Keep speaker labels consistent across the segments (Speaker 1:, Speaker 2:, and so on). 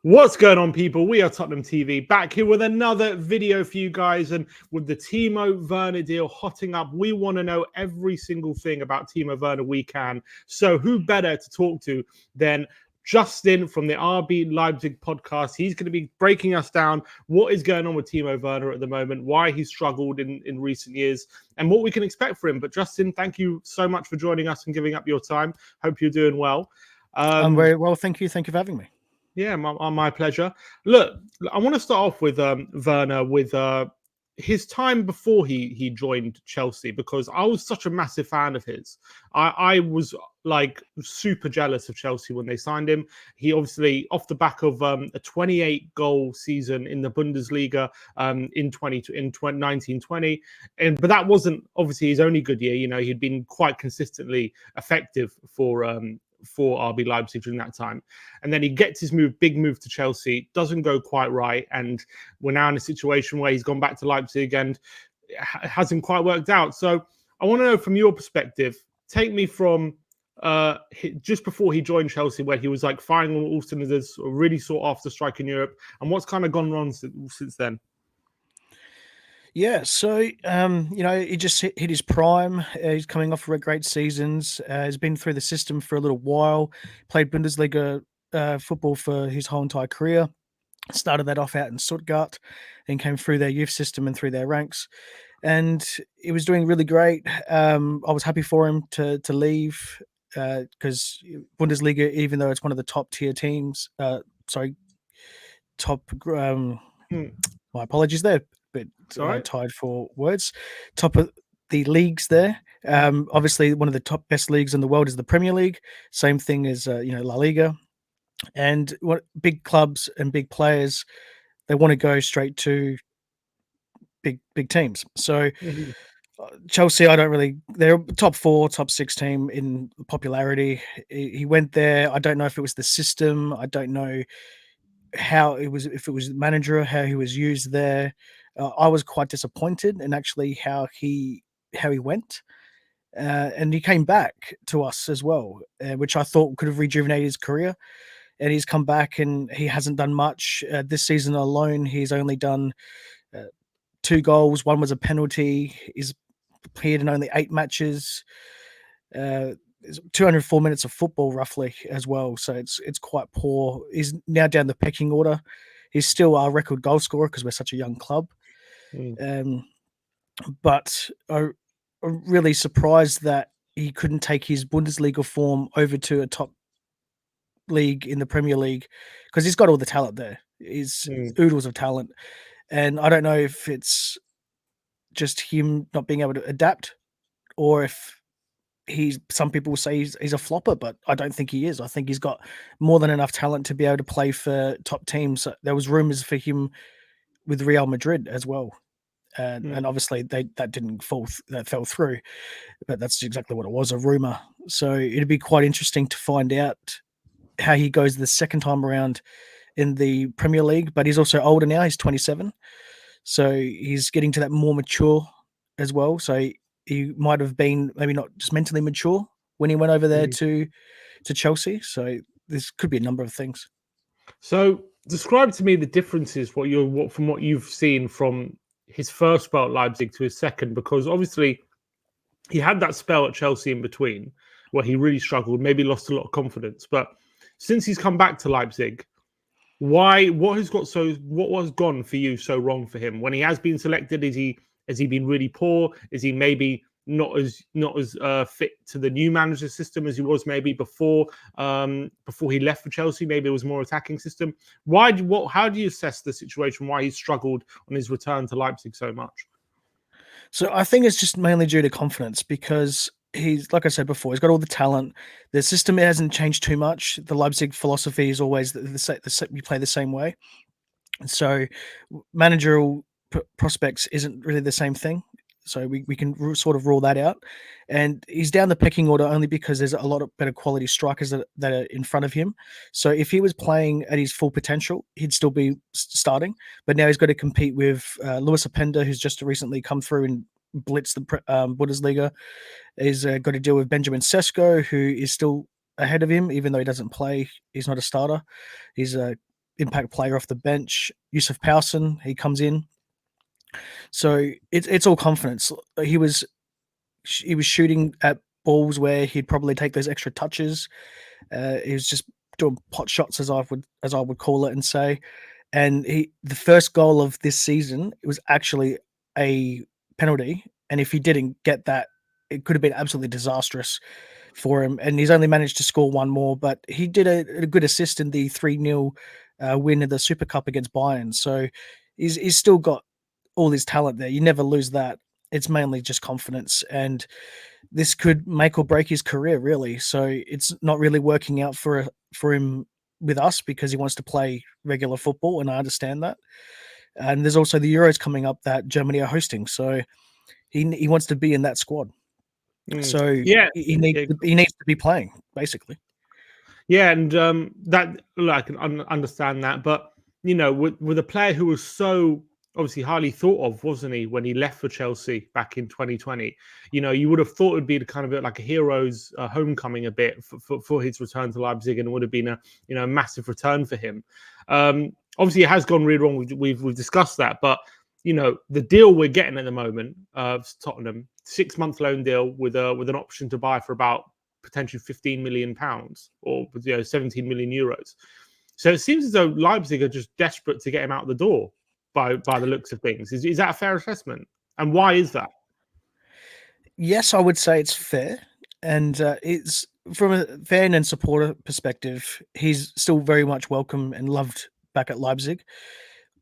Speaker 1: What's going on, people? We are Tottenham TV, back here with another video for you guys. And with the Timo Werner deal hotting up, we want to know every single thing about Timo Werner we can. So who better to talk to than Justin from the RB Leipzig podcast? He's going to be breaking us down what is going on with Timo Werner at the moment, why he's struggled in recent years, and what we can expect for him. But Justin, thank you so much for joining us and giving up your time. Hope you're doing well.
Speaker 2: I'm very well, thank you. Thank you for having me.
Speaker 1: Yeah, my pleasure. Look, I want to start off with Werner, with his time before he joined Chelsea, because I was such a massive fan of his. I was like super jealous of Chelsea when they signed him. He obviously, off the back of a 28-goal season in the Bundesliga in 1920, but that wasn't obviously his only good year. You know, he'd been quite consistently effective for RB Leipzig during that time. And then he gets his big move to Chelsea, doesn't go quite right. And we're now in a situation where he's gone back to Leipzig and it hasn't quite worked out. So I want to know from your perspective, take me from just before he joined Chelsea, where he was like firing on all cylinders, really sought after striker in Europe, and what's kind of gone wrong since then.
Speaker 2: Yeah, so he just hit his prime. He's coming off great seasons. He's been through the system for a little while. Played Bundesliga football for his whole entire career. Started that off out in Stuttgart, and came through their youth system and through their ranks. And he was doing really great. I was happy for him to leave because Bundesliga, even though it's one of the top tier teams, my apologies there. But tied for words. Top of the leagues there. Obviously, one of the top best leagues in the world is the Premier League. Same thing as La Liga. And what big clubs and big players, they want to go straight to big teams. So Chelsea, they're top 4, top 6 team in popularity. He went there. I don't know if it was the system. I don't know how it was, if it was the manager, how he was used there. I was quite disappointed in actually how he went, and he came back to us as well, which I thought could have rejuvenated his career. And he's come back and he hasn't done much this season alone. He's only done 2 goals. One was a penalty. He's appeared in only 8 matches. 204 minutes of football roughly as well, so it's quite poor. He's now down the pecking order. He's still our record goal scorer because we're such a young club. But I'm really surprised that he couldn't take his Bundesliga form over to a top league in the Premier League, because he's got all the talent there. He's oodles of talent, and I don't know if it's just him not being able to adapt, or if some people will say he's a flopper, but I don't think he is. I think he's got more than enough talent to be able to play for top teams. There was rumors for him with Real Madrid as well. And obviously that fell through, but that's exactly what it was, a rumor. So it'd be quite interesting to find out how he goes the second time around in the Premier League. But he's also older now. He's 27. So he's getting to that more mature as well. So he might have been maybe not just mentally mature when he went over there to Chelsea. So this could be a number of things.
Speaker 1: So describe to me the differences from what you've seen from his first spell at Leipzig to his second, because obviously he had that spell at Chelsea in between where he really struggled, maybe lost a lot of confidence. But since he's come back to Leipzig, what has gone for you so wrong for him? When he has been selected, has he been really poor? Is he maybe not as fit to the new manager system as he was maybe before he left for Chelsea? Maybe it was more attacking system. How do you assess the situation? Why he struggled on his return to Leipzig so much?
Speaker 2: So I think it's just mainly due to confidence, because he's, like I said before, he's got all the talent. The system hasn't changed too much. The Leipzig philosophy is always we play the same way. So managerial prospects isn't really the same thing. So we can sort of rule that out. And he's down the pecking order only because there's a lot of better quality strikers that are in front of him. So if he was playing at his full potential, he'd still be starting. But now he's got to compete with Luis Openda, who's just recently come through and blitzed the Bundesliga. He's got to deal with Benjamin Sesko, who is still ahead of him, even though he doesn't play. He's not a starter. He's a impact player off the bench. Yusuf Poulsen, he comes in. So it's all confidence. He was shooting at balls where he'd probably take those extra touches. He was just doing pot shots, as I would call it and say. And the first goal of this season, it was actually a penalty. And if he didn't get that, it could have been absolutely disastrous for him. And he's only managed to score one more, but he did a good assist in the 3-0 win of the Super Cup against Bayern. So he's still got all his talent there. You never lose that. It's mainly just confidence. And this could make or break his career, really. So it's not really working out for him with us because he wants to play regular football, and I understand that. And there's also the Euros coming up that Germany are hosting, so he wants to be in that squad. So
Speaker 1: Yeah,
Speaker 2: he needs to be playing, basically.
Speaker 1: yeah, and that I can understand that, but with a player who was so obviously highly thought of, wasn't he, when he left for Chelsea back in 2020? You would have thought it would be kind of like a hero's homecoming a bit for his return to Leipzig, and it would have been a massive return for him. Obviously, it has gone really wrong. We've discussed that, but the deal we're getting at the moment of Tottenham, 6-month loan deal with an option to buy for about potentially £15 million or 17 million euros. So it seems as though Leipzig are just desperate to get him out the door by the looks of things. Is that a fair assessment? And why is that?
Speaker 2: Yes, I would say it's fair. And it's from a fan and supporter perspective, he's still very much welcome and loved back at Leipzig.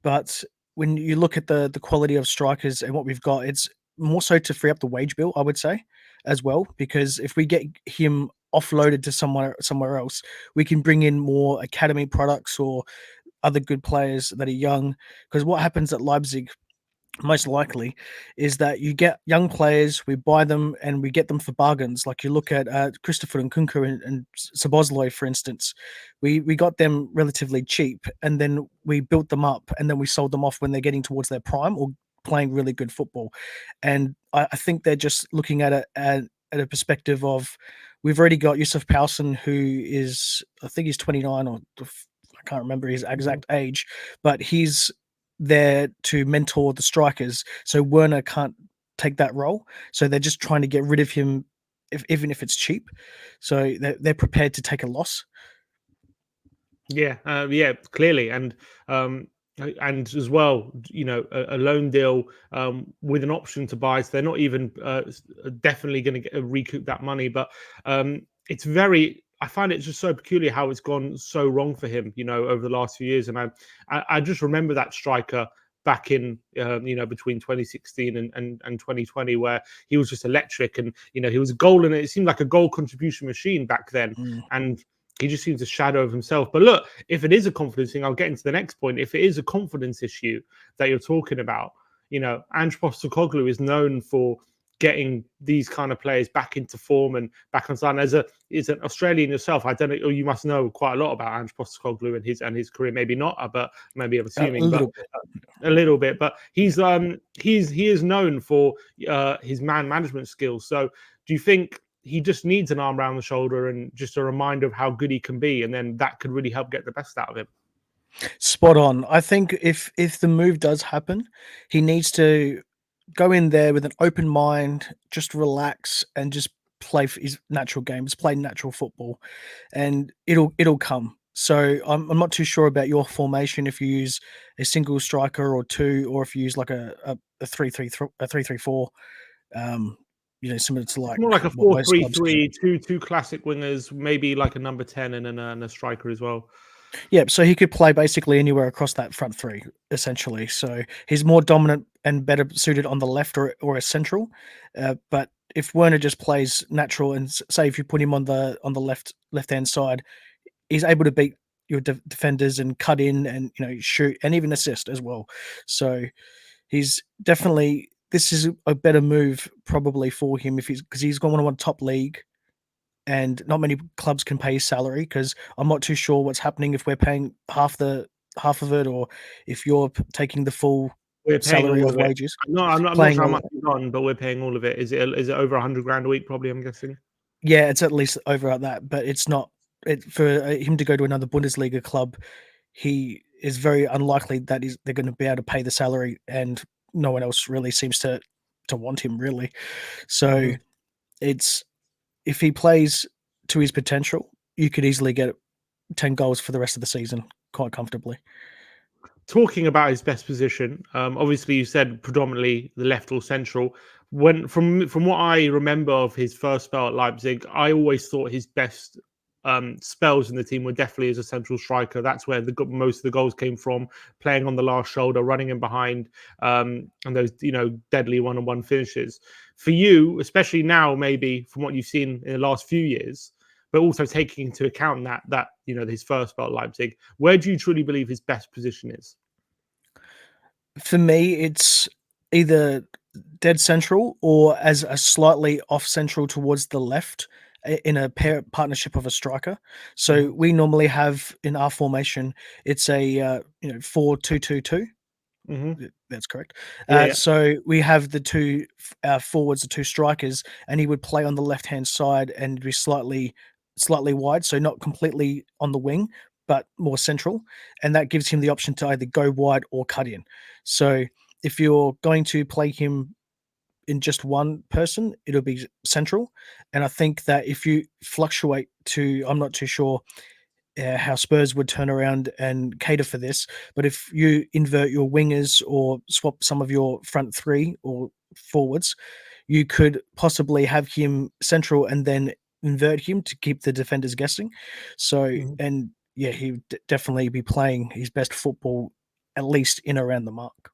Speaker 2: But when you look at the quality of strikers and what we've got, it's more so to free up the wage bill, I would say, as well. Because if we get him offloaded to somewhere else, we can bring in more academy products or other good players that are young. Because what happens at Leipzig most likely is that you get young players, we buy them and we get them for bargains. Like you look at Christopher and Kunku and Sabozloy, for instance. We got them relatively cheap and then we built them up and then we sold them off when they're getting towards their prime or playing really good football. And I think they're just looking at it at a perspective of we've already got Yusuf Poulsen, who is, I think he's 29 or I can't remember his exact age, but he's there to mentor the strikers. So Werner can't take that role. So they're just trying to get rid of him, even if it's cheap. So they're prepared to take a loss.
Speaker 1: Yeah, clearly, and as well, a loan deal with an option to buy. So they're not even definitely going to recoup that money. But it's very. I find it just so peculiar how it's gone so wrong for him, over the last few years. And I just remember that striker back in, between 2016 and 2020, where he was just electric, and he was a goal, and it seemed like a goal contribution machine back then, and he just seems a shadow of himself. But look, if it is a confidence thing, I'll get into the next point. If it is a confidence issue that you're talking about, Ange Postecoglou is known for getting these kind of players back into form and back on side. As an Australian yourself, I don't know, or you must know quite a lot about Ange Postecoglou and his career. Maybe not, but maybe I'm assuming a little bit. But he is known for his man management skills. So do you think he just needs an arm around the shoulder and just a reminder of how good he can be, and then that could really help get the best out of him?
Speaker 2: Spot on. I think if the move does happen, he needs to go in there with an open mind, just relax and just play for his natural game, just play natural football, and it'll come. So I'm not too sure about your formation if you use a single striker or two, or if you use like a 3-3-4, similar to
Speaker 1: It's
Speaker 2: like
Speaker 1: more like a
Speaker 2: what most clubs do.
Speaker 1: 4-3-3, two classic wingers, maybe like a number 10 and a striker as well.
Speaker 2: Yeah, so he could play basically anywhere across that front three, essentially. So he's more dominant and better suited on the left or a central. But if Werner just plays natural, and say if you put him on the left hand side, he's able to beat your defenders and cut in and shoot and even assist as well. So he's definitely, this is a better move probably for him because he's going to want a top league. And not many clubs can pay his salary because I'm not too sure what's happening if we're paying half of it, or if you're taking the full
Speaker 1: We're paying
Speaker 2: salary
Speaker 1: all
Speaker 2: of
Speaker 1: of it.
Speaker 2: wages.
Speaker 1: I'm not sure how much he's on, but we're paying all of it. Is it over 100 grand a week? Probably, I'm guessing.
Speaker 2: Yeah, it's at least over that, but it's not for him to go to another Bundesliga club, he is very unlikely that they're going to be able to pay the salary, and no one else really seems to want him really. So
Speaker 1: Mhm.
Speaker 2: it's if he plays to his potential, you could easily get 10 goals for the rest of the season quite comfortably.
Speaker 1: Talking about his best position, obviously you said predominantly the left or central. When from what I remember of his first spell at Leipzig, I always thought his best spells in the team were definitely as a central striker. That's where most of the goals came from, playing on the last shoulder, running in behind, and those deadly one-on-one finishes. For you, especially now, maybe from what you've seen in the last few years, but also taking into account that his first spell at Leipzig, where do you truly believe his best position is?
Speaker 2: For me, it's either dead central or as a slightly off central towards the left in a partnership of a striker. So
Speaker 1: Mhm,
Speaker 2: we normally have in our formation, it's a 4-2-2-2.
Speaker 1: mhm.
Speaker 2: That's correct.
Speaker 1: Yeah, yeah.
Speaker 2: So we have the two forwards, the two strikers, and he would play on the left hand side and be slightly wide, so not completely on the wing, but more central, and that gives him the option to either go wide or cut in. So if you're going to play him in just one person, it'll be central, and I think that if you fluctuate to, I'm not too sure how Spurs would turn around and cater for this. But if you invert your wingers or swap some of your front three or forwards, you could possibly have him central and then invert him to keep the defenders guessing. So,
Speaker 1: Mhm.
Speaker 2: and yeah, he would definitely be playing his best football at least in around the mark.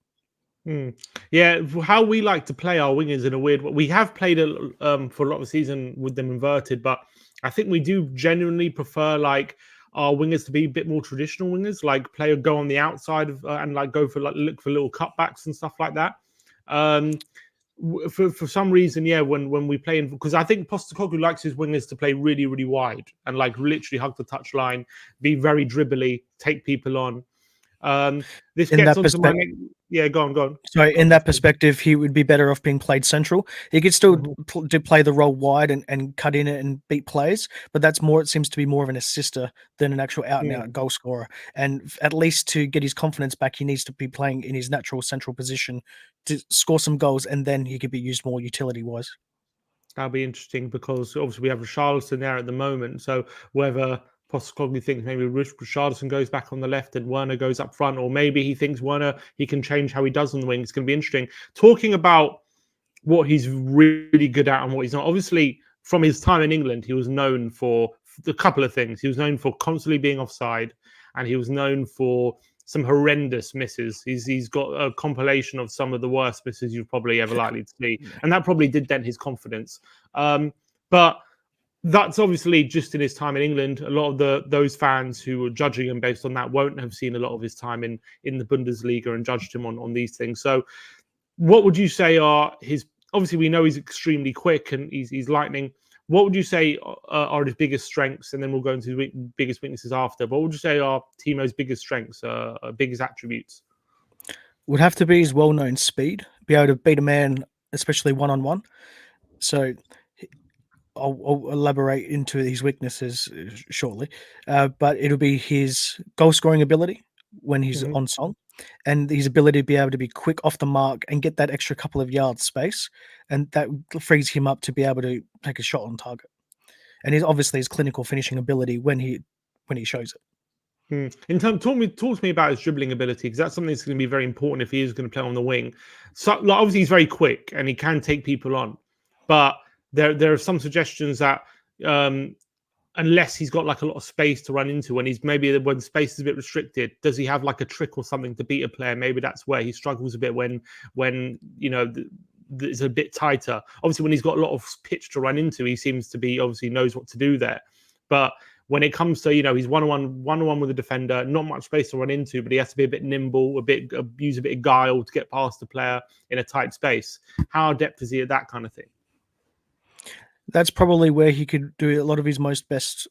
Speaker 1: Mm. Yeah, how we like to play our wingers in a weird way. We have played for a lot of the season with them inverted, but I think we do genuinely prefer like our wingers to be a bit more traditional wingers, like go on the outside and like go for like look for little cutbacks and stuff like that. Um, for some reason, yeah, when we play in, because I think Postecoglou likes his wingers to play really really wide and like literally hug the touch line, be very dribbly, take people on. Um, this
Speaker 2: In
Speaker 1: gets
Speaker 2: that
Speaker 1: onto my
Speaker 2: perspective,
Speaker 1: next. Yeah, go on, go on.
Speaker 2: So
Speaker 1: I was
Speaker 2: in
Speaker 1: just
Speaker 2: that perspective, he would be better off being played central. He could still
Speaker 1: Mhm,
Speaker 2: do play the role wide and cut in it and beat players, but that's more. It seems to be more of an assister than an actual out and
Speaker 1: mm.
Speaker 2: out goal scorer. And at least to get his confidence back, he needs to be playing in his natural central position to score some goals, and then he could be used more utility wise.
Speaker 1: That'll be interesting because obviously we have Richarlison there at the moment. So whether Postecoglou thinks maybe Richarlison goes back on the left and Werner goes up front, or maybe he thinks Werner he can change how he does on the wing. It's going to be interesting. Talking about what he's really good at and what he's not. Obviously, from his time in England, he was known for a couple of things. He was known for constantly being offside, and he was known for some horrendous misses. He's got a compilation of some of the worst misses you've probably ever likely to see,
Speaker 2: Yeah.
Speaker 1: and that probably did dent his confidence. But that's obviously just in his time in England. A lot of those fans who were judging him based on that won't have seen a lot of his time in the Bundesliga and judged him on these things. So what would you say are his? Obviously, we know he's extremely quick and he's lightning. What would you say are his biggest strengths? And then we'll go into his biggest weaknesses after. But what would you say are Timo's biggest strengths, biggest attributes?
Speaker 2: Would have to be his well known speed, be able to beat a man, especially one on one. So I'll elaborate into his weaknesses shortly, but it'll be his goal scoring ability when he's
Speaker 1: Mhm.
Speaker 2: on song, and his ability to be able to be quick off the mark and get that extra couple of yards space, and that frees him up to be able to take a shot on target. And his obviously his clinical finishing ability when he shows it.
Speaker 1: In terms, talk to me about his dribbling ability because that's something that's going to be very important if he is going to play on the wing. So, like, obviously, he's very quick and he can take people on, but there are some suggestions that um, unless he's got like a lot of space to run into when he's maybe when space is a bit restricted, does he have like a trick or something to beat a player? Maybe that's where he struggles a bit when it's a bit tighter. Obviously, when he's got a lot of pitch to run into, he seems to be obviously knows what to do there. But when it comes to he's one-on-one with a defender, not much space to run into, but he has to be a bit nimble, use a bit of guile to get past the player in a tight space. How adept is he at that kind of thing?
Speaker 2: That's probably where he could do a lot of his most best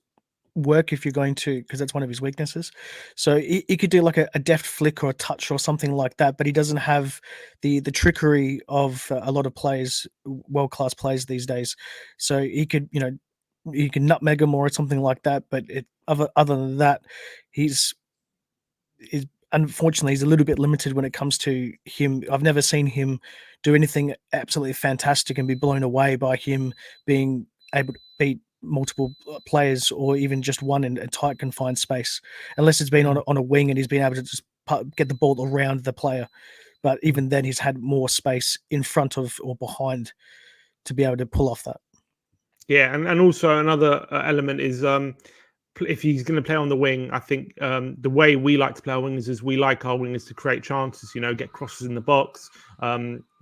Speaker 2: work if you're going to, because that's one of his weaknesses. So he could do like a deft flick or a touch or something like that, but he doesn't have the trickery of a lot of players, world class players these days. So he could you can nutmeg him or something like that. But other than that, he's unfortunately he's a little bit limited when it comes to him. I've never seen him do anything absolutely fantastic and be blown away by him being able to beat multiple players or even just one in a tight confined space, unless it's been on a wing and he's been able to just get the ball around the player. But even then, he's had more space in front of or behind to be able to pull off that.
Speaker 1: Yeah, and also another element is if he's going to play on the wing, I think the way we like to play our wingers is we like our wingers to create chances. You know, get crosses in the box,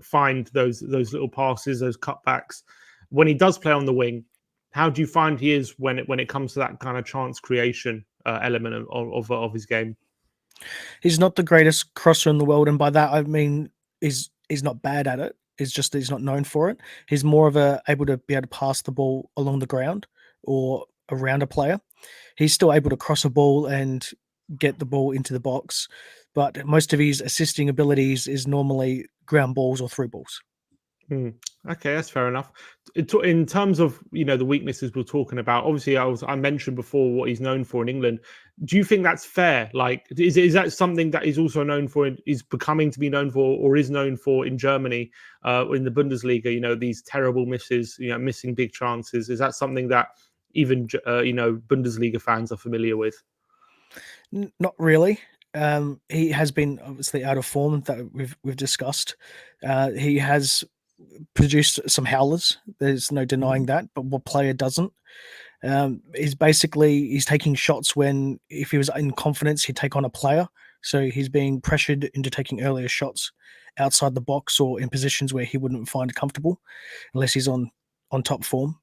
Speaker 1: find those little passes, those cutbacks. When he does play on the wing, how do you find he is when it comes to that kind of chance creation element of his game?
Speaker 2: He's not the greatest crosser in the world, and by that I mean he's not bad at it. It's just that he's not known for it. He's more of able to be able to pass the ball along the ground or around a player. He's still able to cross a ball and get the ball into the box, but most of his assisting abilities is normally ground balls or through balls.
Speaker 1: Okay, that's fair enough. In terms of the weaknesses we're talking about, obviously I mentioned before what he's known for in England. Do you think that's fair? Like, is that something that he's also known for? Is becoming to be known for, or is known for in Germany, in the Bundesliga? These terrible misses, missing big chances. Is that something that even Bundesliga fans are familiar with?
Speaker 2: Not really. He has been obviously out of form that we've discussed. He has produced some howlers. There's no denying that, but what player doesn't? He's taking shots when if he was in confidence, he'd take on a player. So he's being pressured into taking earlier shots outside the box or in positions where he wouldn't find comfortable, unless he's on top form.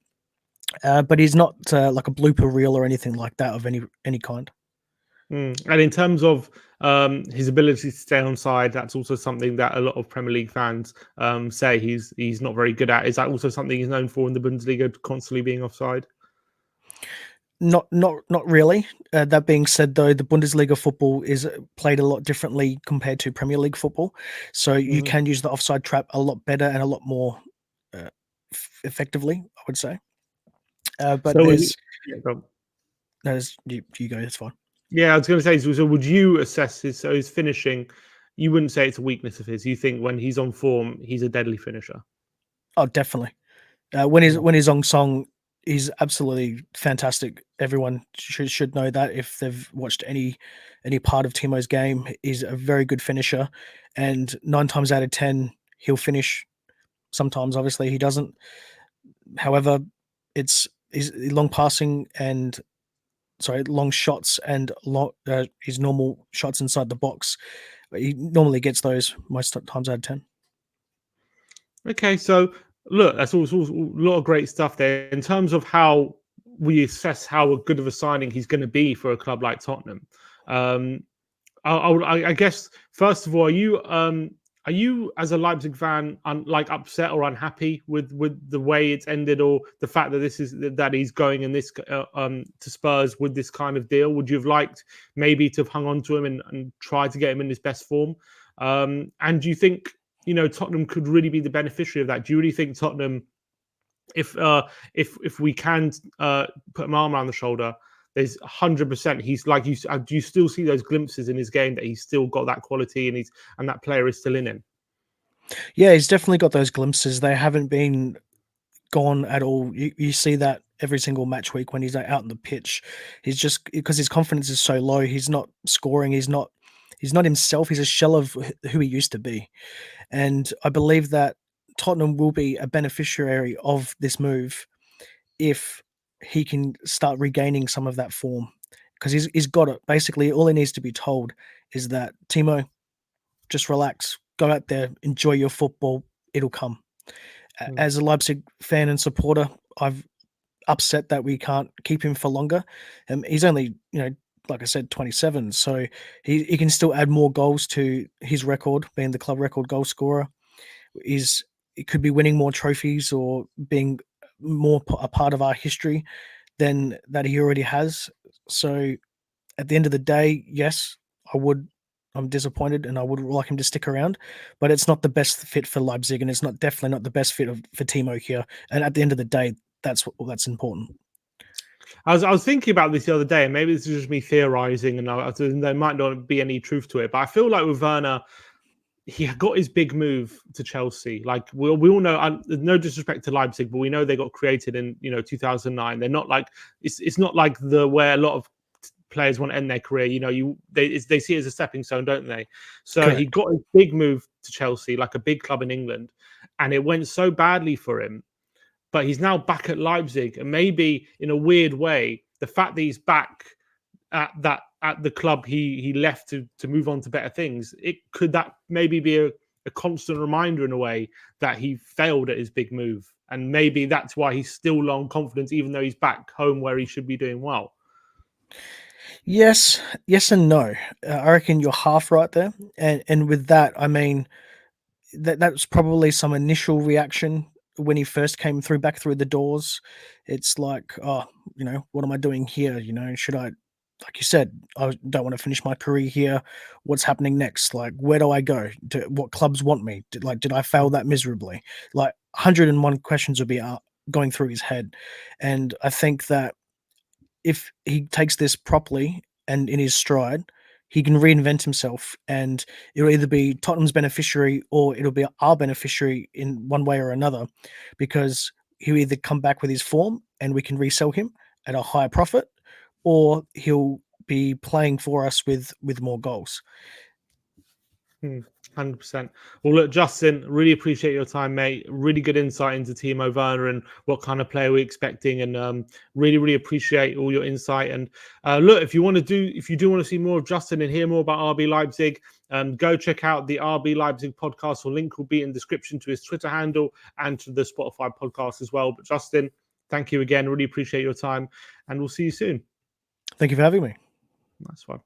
Speaker 2: But he's not like a blooper reel or anything like that of any kind.
Speaker 1: And in terms of his ability to stay on side, that's also something that a lot of Premier League fans say he's not very good at. Is that also something he's known for in the Bundesliga, constantly being offside?
Speaker 2: Not really. That being said, though, the Bundesliga football is played a lot differently compared to Premier League football, so you can use the offside trap a lot better and a lot more uh, effectively, I would say. But
Speaker 1: So,
Speaker 2: there's you go. That's fine.
Speaker 1: yeah, I was going to say. So, would you assess his finishing? You wouldn't say it's a weakness of his. You think when he's on form, he's a deadly finisher.
Speaker 2: Oh, definitely. When he's on song, he's absolutely fantastic. Everyone should know that if they've watched any part of Timo's game. He's a very good finisher, and 9 times out of 10 he'll finish. Sometimes, obviously, he doesn't. However, it's his long passing and long shots and his normal shots inside the box. He normally gets those most times out of 10.
Speaker 1: Okay, so look, that's also a lot of great stuff there. In terms of how we assess how good of a signing he's going to be for a club like Tottenham, um, I guess first of all, are you as a Leipzig fan upset or unhappy with the way it's ended, or the fact that that he's going in this to Spurs with this kind of deal? Would you have liked maybe to have hung on to him and tried to get him in his best form? And do you think Tottenham could really be the beneficiary of that? Do you really think Tottenham, if we can put an arm around the shoulder, there's 100%. He's like you. Do you still see those glimpses in his game that he's still got that quality and that player is still in him?
Speaker 2: Yeah, he's definitely got those glimpses. They haven't been gone at all. You see that every single match week when he's out on the pitch. He's just because his confidence is so low. He's not scoring. He's not himself. He's a shell of who he used to be. And I believe that Tottenham will be a beneficiary of this move if he can start regaining some of that form because he's got it. Basically, all he needs to be told is that Timo, just relax, go out there, enjoy your football. It'll come.
Speaker 1: Mm.
Speaker 2: As a Leipzig fan and supporter, I've upset that we can't keep him for longer. He's only, like I said, 27, so he can still add more goals to his record, being the club record goal scorer. It could be winning more trophies or being more a part of our history than that he already has. So at the end of the day, yes, I'm disappointed and I would like him to stick around, but it's not the best fit for Leipzig and it's definitely not the best fit for Timo here. And at the end of the day, that's important.
Speaker 1: I was thinking about this the other day, and maybe this is just me theorizing, and there might not be any truth to it. But I feel like with Werner, he got his big move to Chelsea. Like we all know, no disrespect to Leipzig, but we know they got created in 2009. They're not like it's not like where a lot of players want to end their career. They see it as a stepping stone, don't they? So
Speaker 2: Correct.
Speaker 1: he got a big move to Chelsea, like a big club in England, and it went so badly for him. But he's now back at Leipzig, and maybe in a weird way, the fact that he's back at the club he left to move on to better things, that maybe be a constant reminder in a way that he failed at his big move, and maybe that's why he's still low on confidence, even though he's back home where he should be doing well.
Speaker 2: Yes and no. I reckon you're half right there, and with that, I mean that's probably some initial reaction when he first came back through the doors. It's like, oh, what am I doing here? Should I, like you said, I don't want to finish my career here. What's happening next? Like, where do I go? What clubs want me? Did I fail that miserably? Like 101 questions would be going through his head, and I think that if he takes this properly and in his stride, he can reinvent himself, and it'll either be Tottenham's beneficiary or it'll be our beneficiary in one way or another, because he'll either come back with his form and we can resell him at a higher profit, or he'll be playing for us with more goals.
Speaker 1: 100%. Well, look, Justin, really appreciate your time, mate. Really good insight into Timo Werner and what kind of player we're expecting, and really appreciate all your insight. And look, if you do want to see more of Justin and hear more about RB Leipzig, go check out the RB Leipzig podcast. The link will be in the description to his Twitter handle and to the Spotify podcast as well. But Justin, thank you again. Really appreciate your time, and we'll see you soon.
Speaker 2: Thank you for having me.
Speaker 1: That's fine.